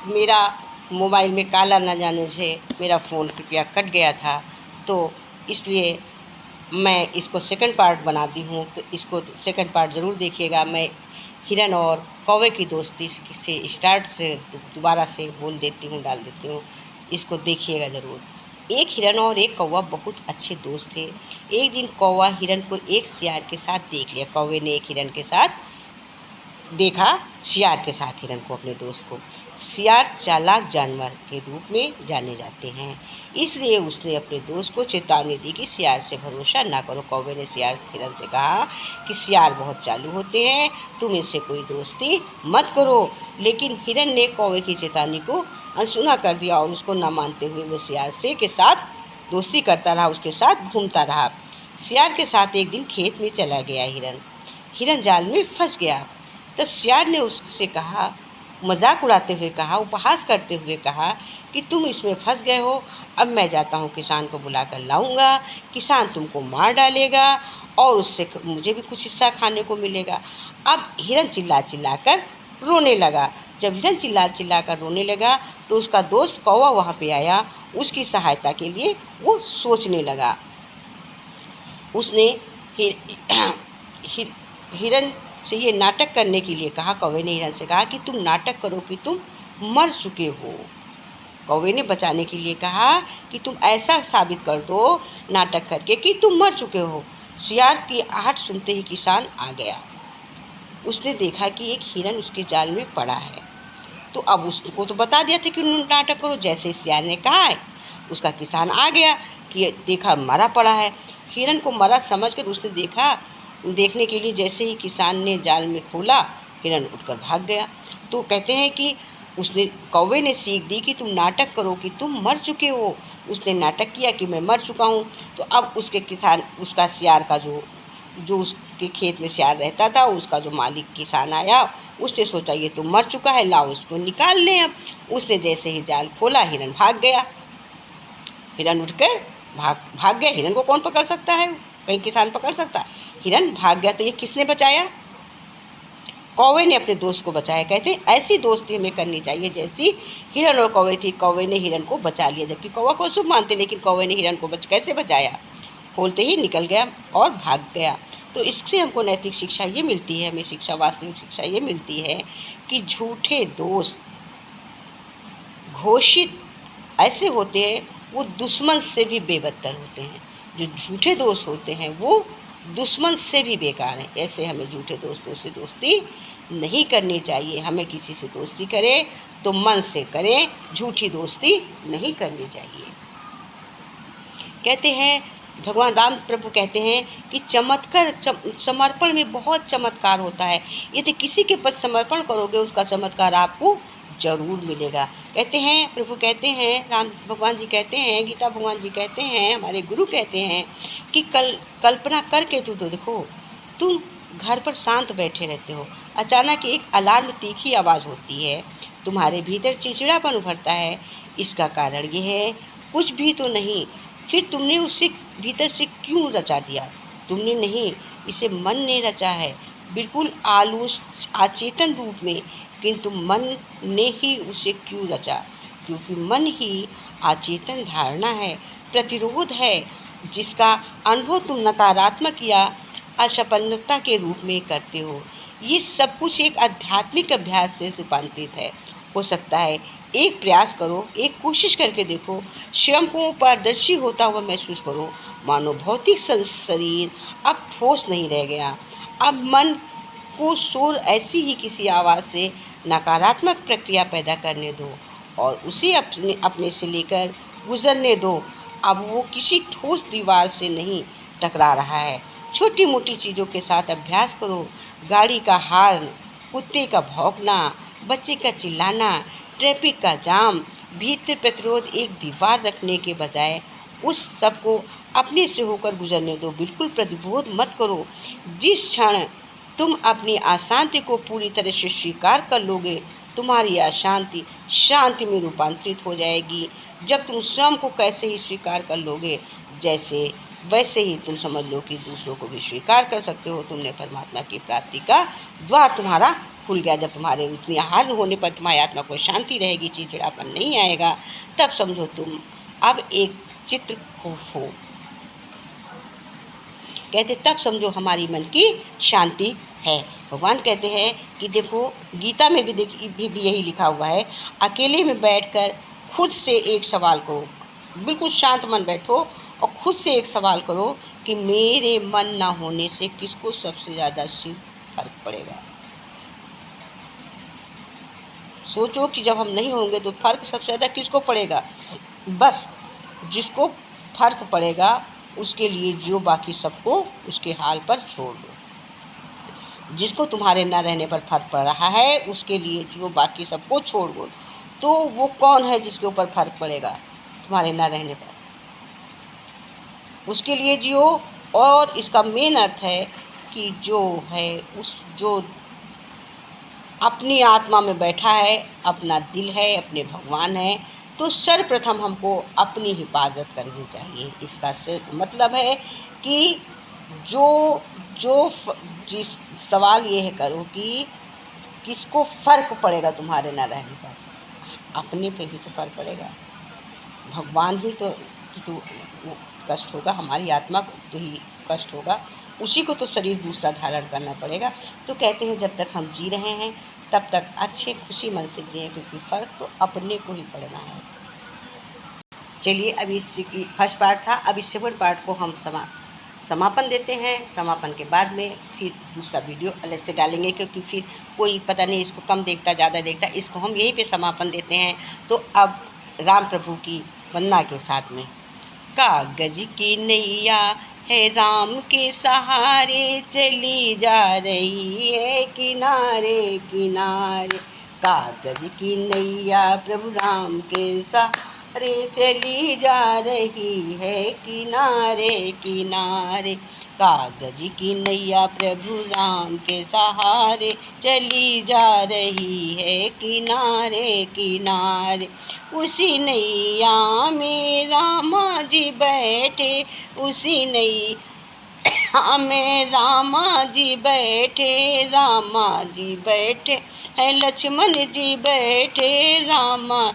मेरा मोबाइल में काला न जाने से मेरा फ़ोन कृपया कट गया था, तो इसलिए मैं इसको सेकंड पार्ट बनाती हूँ, तो इसको सेकंड पार्ट ज़रूर देखिएगा। मैं हिरन और कौवे की दोस्ती से स्टार्ट से दोबारा से बोल देती हूँ, डाल देती हूँ, इसको देखिएगा ज़रूर। एक हिरन और एक कौवा बहुत अच्छे दोस्त थे। एक दिन कौवा हिरन को एक शियार के साथ देख लिया। कौवे ने एक हिरन के साथ देखा, शियार के साथ हिरन को, अपने दोस्त को। शियार चालाक जानवर के रूप में जाने जाते हैं, इसलिए उसने अपने दोस्त को चेतावनी दी कि शियार से भरोसा ना करो। कौवे ने शियार हिरन से कहा कि शियार बहुत चालू होते हैं, तुम इनसे कोई दोस्ती मत करो। लेकिन हिरन ने कौवे की चेतावनी को अनसुना कर दिया और उसको ना मानते हुए वो शियार से के साथ दोस्ती करता रहा, उसके साथ घूमता रहा। शियार के साथ एक दिन खेत में चला गया हिरन। हिरन जाल में फंस गया। तब शियार ने उससे कहा, मजाक उड़ाते हुए कहा, उपहास करते हुए कहा कि तुम इसमें फंस गए हो, अब मैं जाता हूँ, किसान को बुला कर लाऊंगा। किसान तुमको मार डालेगा और उससे मुझे भी कुछ हिस्सा खाने को मिलेगा। अब हिरन चिल्ला चिल्ला कर रोने लगा। जब हिरन चिल्ला चिल्ला कर रोने लगा तो उसका दोस्त कौवा वहाँ पे आया। उसकी सहायता के लिए वो सोचने लगा। उसने हिरन से ये नाटक करने के लिए कहा। कौवे ने हिरन से कहा कि तुम नाटक करो कि तुम मर चुके हो। कौवे ने बचाने के लिए कहा कि तुम ऐसा साबित कर दो नाटक करके कि तुम मर चुके हो। शियार की आहट सुनते ही किसान आ गया। उसने देखा कि एक हिरन उसके जाल में पड़ा है, तो अब उसको तो बता दिया था कि नाटक करो। जैसे शियार ने कहा है, उसका किसान आ गया कि देखा मरा पड़ा है। हिरन को मरा समझकर उसने देखने के लिए जैसे ही किसान ने जाल में खोला, हिरन उठकर भाग गया। तो कहते हैं कि उसने कौवे ने सीख दी कि तुम नाटक करो कि तुम मर चुके हो। उसने नाटक किया कि मैं मर चुका हूँ। तो अब उसका शियार का जो उसके खेत में शियार रहता था, उसका जो मालिक किसान आया, उसने सोचा ये तो मर चुका है, लाओ उसको निकाल लें। अब उसने जैसे ही जाल खोला, हिरन भाग गया। हिरन उठकर भाग गया। हिरन को कौन पकड़ सकता है? कहीं किसान पकड़ सकता है? हिरन भाग गया। तो ये किसने बचाया? कौवे ने अपने दोस्त को बचाया। कहते हैं ऐसी दोस्ती हमें करनी चाहिए जैसी हिरन और कौवे थी। कौवे ने हिरन को बचा लिया, जबकि कौवा को शुभ मानते, लेकिन कौवे ने हिरन को कैसे बचाया? खोलते ही निकल गया और भाग गया। तो इससे हमको नैतिक शिक्षा ये मिलती है, हमें शिक्षा, वास्तविक शिक्षा ये मिलती है कि झूठे दोस्त घोषित ऐसे होते हैं, वो दुश्मन से भी बेबदतर होते हैं। जो झूठे दोस्त होते हैं वो दुश्मन से भी बेकार हैं। ऐसे हमें झूठे दोस्तों से दोस्ती नहीं करनी चाहिए। हमें किसी से दोस्ती करें तो मन से करें, झूठी दोस्ती नहीं करनी चाहिए। कहते हैं भगवान राम प्रभु कहते हैं कि समर्पण में बहुत चमत्कार होता है। यदि किसी के प्रति समर्पण करोगे, उसका चमत्कार आपको जरूर मिलेगा। कहते हैं प्रभु कहते हैं, राम भगवान जी कहते हैं, गीता भगवान जी कहते हैं, हमारे गुरु कहते हैं कि कल्पना करके तो देखो, तुम घर पर शांत बैठे रहते हो, अचानक एक अलार्म तीखी आवाज़ होती है, तुम्हारे भीतर चिड़चिड़ापन उभरता है। इसका कारण ये है कुछ भी तो नहीं, फिर तुमने उसे भीतर से क्यों रचा दिया? तुमने नहीं, इसे मन ने रचा है, बिल्कुल आलूस अचेतन रूप में, किंतु मन ने ही उसे क्यों रचा? क्योंकि मन ही अचेतन धारणा है, प्रतिरोध है, जिसका अनुभव तुम नकारात्मक या असफलता के रूप में करते हो। ये सब कुछ एक आध्यात्मिक अभ्यास से रूपांतरित है। हो सकता है एक प्रयास करो, एक कोशिश करके देखो, स्वयं को पारदर्शी होता हुआ महसूस करो, मानो भौतिक शरीर अब ठोस नहीं रह गया। अब मन को शोर ऐसी ही किसी आवाज़ से नकारात्मक प्रक्रिया पैदा करने दो और उसे अपने से लेकर गुजरने दो। अब वो किसी ठोस दीवार से नहीं टकरा रहा है। छोटी मोटी चीज़ों के साथ अभ्यास करो। गाड़ी का हॉर्न, कुत्ते का भौंकना, बच्चे का चिल्लाना, ट्रैफिक का जाम, भीतर प्रतिरोध एक दीवार रखने के बजाय उस सब को अपने से होकर गुजरने दो। बिल्कुल प्रतिरोध मत करो। जिस क्षण तुम अपनी अशांति को पूरी तरह से स्वीकार कर लोगे, तुम्हारी अशांति शांति में रूपांतरित हो जाएगी। जब तुम स्वयं को कैसे ही स्वीकार कर लोगे, वैसे ही तुम समझ लो कि दूसरों को भी स्वीकार कर सकते हो। तुमने परमात्मा की प्राप्ति का द्वार तुम्हारा खुल गया, जब तुम्हारे उतनी आहार होने पर तुम्हारी आत्मा को शांति रहेगी, चिड़चिड़ापन नहीं आएगा, तब समझो तुम अब एक चित्र हो। कहते तब समझो हमारी मन की शांति है। भगवान कहते हैं कि देखो गीता में भी यही लिखा हुआ है, अकेले में बैठकर खुद से एक सवाल करो, बिल्कुल शांत मन बैठो और खुद से एक सवाल करो कि मेरे मन ना होने से किसको सबसे ज़्यादा फर्क पड़ेगा। सोचो कि जब हम नहीं होंगे तो फर्क सबसे ज़्यादा किसको पड़ेगा। बस जिसको फर्क पड़ेगा उसके लिए जियो, बाकी सबको उसके हाल पर छोड़ दो। जिसको तुम्हारे न रहने पर फर्क पड़ रहा है उसके लिए जियो, बाकी सबको छोड़ दो। तो वो कौन है जिसके ऊपर फर्क पड़ेगा तुम्हारे न रहने पर? उसके लिए जियो। और इसका मेन अर्थ है कि जो है जो अपनी आत्मा में बैठा है, अपना दिल है, अपने भगवान है, तो सर्वप्रथम हमको अपनी हिफाजत करनी चाहिए। इसका मतलब है कि जिस सवाल ये है करो कि किसको फ़र्क पड़ेगा तुम्हारे न रहने पर, अपने पे भी तो फर्क पड़ेगा। भगवान ही तो कष्ट होगा, हमारी आत्मा को तो ही कष्ट होगा, उसी को तो शरीर दूसरा धारण करना पड़ेगा। तो कहते हैं जब तक हम जी रहे हैं तब तक अच्छे खुशी मन से जिए, क्योंकि फ़र्क तो अपने को ही पड़ना है। चलिए अभी फर्स्ट पार्ट था, अभी सेकंड पार्ट को हम समापन देते हैं। समापन के बाद में फिर दूसरा वीडियो अलग से डालेंगे, क्योंकि फिर कोई पता नहीं इसको कम देखता ज़्यादा देखता, इसको हम यहीं पे समापन देते हैं। तो अब राम प्रभु की वंदना के साथ में, कागज की नैया है राम के सहारे चली जा रही है किनारे किनारे, कागज की नैया प्रभु राम के सहारे चली जा रही है किनारे किनारे, कागज की नैया प्रभु राम के सहारे चली जा रही है किनारे किनारे, उसी नैया में रामा जी बैठे, उसी नैया में रामा जी बैठे, रामा जी बैठे है लक्ष्मण जी बैठे, रामा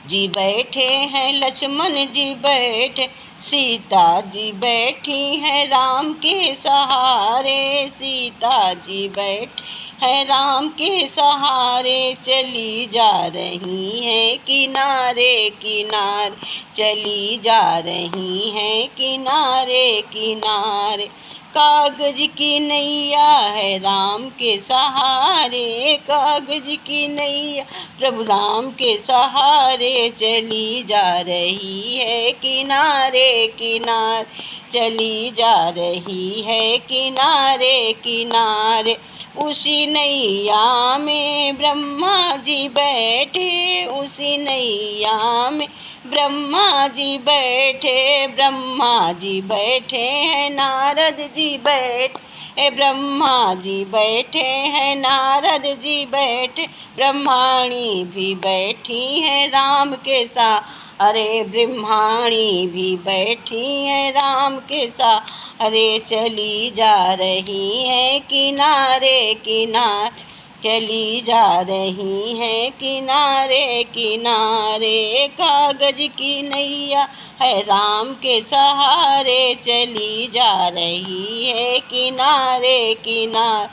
जी बैठे हैं लक्ष्मण जी बैठे, सीता जी बैठी है राम के सहारे, सीता जी बैठी है राम के सहारे चली जा रही हैं किनारे किनारे, चली जा रही हैं किनारे किनारे, कागज की नैया है राम के सहारे, कागज की नैया प्रभु राम के सहारे चली जा रही है किनारे किनारे, चली जा रही है किनारे किनारे, उसी नैया में ब्रह्मा जी बैठे, उसी नैया में ब्रह्मा जी बैठे, ब्रह्मा जी बैठे हैं नारद जी बैठे, ब्रह्मा जी बैठे हैं नारद जी बैठे, ब्रह्माणी भी बैठी हैं राम के साथ, अरे ब्रह्माणी भी बैठी हैं राम के साथ, अरे चली जा रही हैं किनारे किनारे, चली जा रही हैं किनारे किनारे, कागज की नैया है राम के सहारे चली जा रही है किनारे किनारे,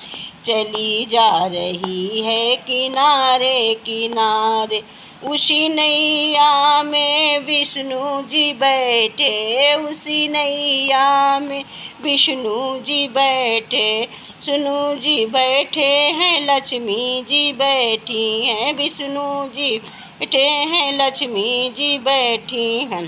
चली जा रही है किनारे किनारे, उसी नैया में विष्णु जी बैठे, उसी नैया में विष्णु जी बैठे, विष्णु जी बैठे हैं लक्ष्मी जी बैठी हैं, विष्णु जी बैठे हैं लक्ष्मी जी बैठी हैं,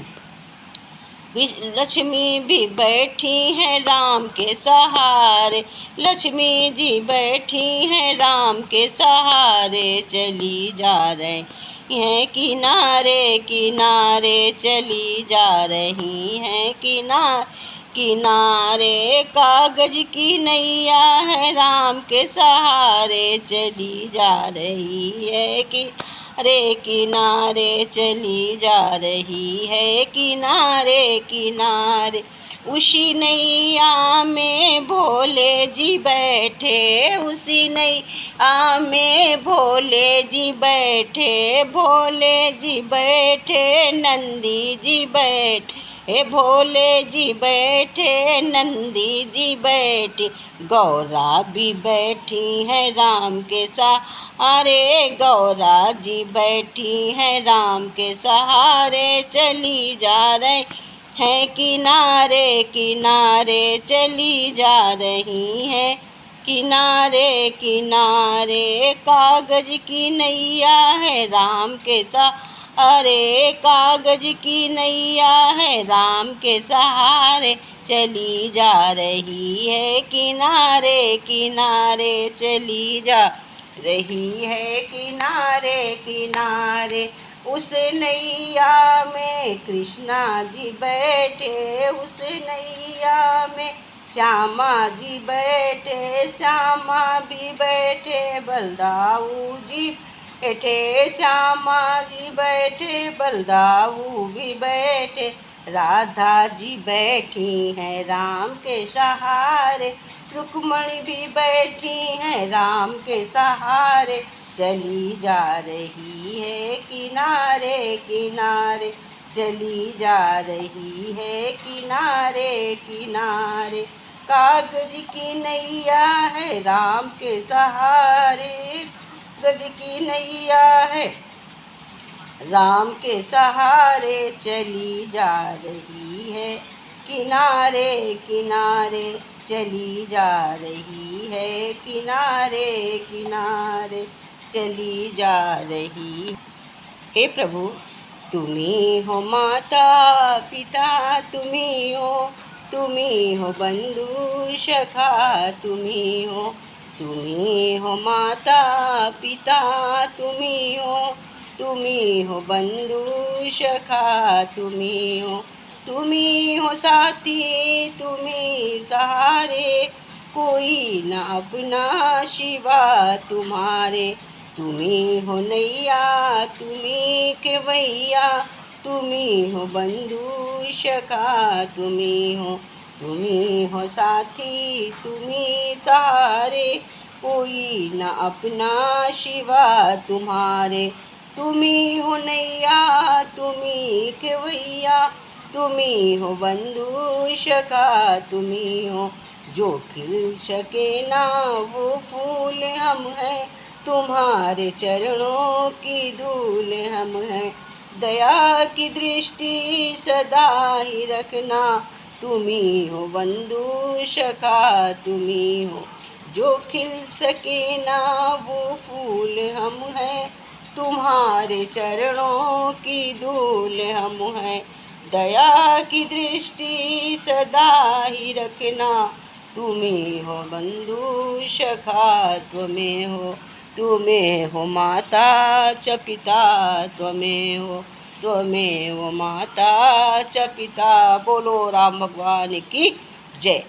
लक्ष्मी भी बैठी हैं राम के सहारे, लक्ष्मी जी बैठी हैं राम के सहारे चली जा रही हैं किनारे किनारे, चली जा रही हैं किनारे किनारे, कागज की नैया है राम के सहारे चली जा रही है किनारे किनारे, चली जा रही है किनारे किनारे, उसी नैया में भोले जी बैठे, उसी नैया में भोले जी बैठे, भोले जी बैठे नंदी जी बैठे, भोले जी बैठे नंदी जी बैठे, गौरा भी बैठी है राम के सहारे, गौरा जी बैठी है राम के सहारे, चली जा रही है किनारे किनारे चली जा रही है, किनारे किनारे कागज की नैया है राम के सहारे, कागज की नैया है राम के सहारे, चली जा रही है किनारे किनारे चली जा रही है, किनारे किनारे। उस नैया में कृष्णा जी बैठे, उस नैया में श्यामा जी बैठे, श्यामा भी बैठे बलदाऊ जी बैठे, श्यामा जी बैठे बलदाऊ भी बैठे, राधा जी बैठी हैं राम के सहारे, रुक्मणी भी बैठी हैं राम के सहारे, चली जा रही है किनारे किनारे चली जा रही है, किनारे किनारे कागज की नैया है राम के सहारे, कागज की नैया है राम के सहारे, चली जा रही है किनारे किनारे चली जा रही है, किनारे किनारे चली जा रही। हे प्रभु, तुम्ही हो माता पिता, तुम्ही हो बंधु सखा, तुम्ही हो माता पिता, तुम्ही हो बंधु सखा, तुम्ही हो साथी, तुम्ही सहारे, कोई न अपना शिवा तुम्हारे, तुम्ही हो नैया, तुम्ही केवैया, तुम्ही हो बंधु सखा, तुम्ही हो साथी, तुम्ही सहारे, कोई न अपना शिवा तुम्हारे, तुम्ही हो नैया, तुम्ही केवैया, तुम्ही हो बंधु सखा, तुम्ही हो जो खिल सके ना वो फूल हम हैं, तुम्हारे चरणों की धूल हम हैं, दया की दृष्टि सदा ही रखना, तुम्ही हो बंधु सखा, तुम्ही हो जो खिल सके ना वो फूल हम हैं, तुम्हारे चरणों की धूल हम हैं, दया की दृष्टि सदा ही रखना, तुम्ही हो बंधु सखा, तुम्हें हो माता च पिता, तुम्हें हो माता च पिता। बोलो राम भगवान की जय।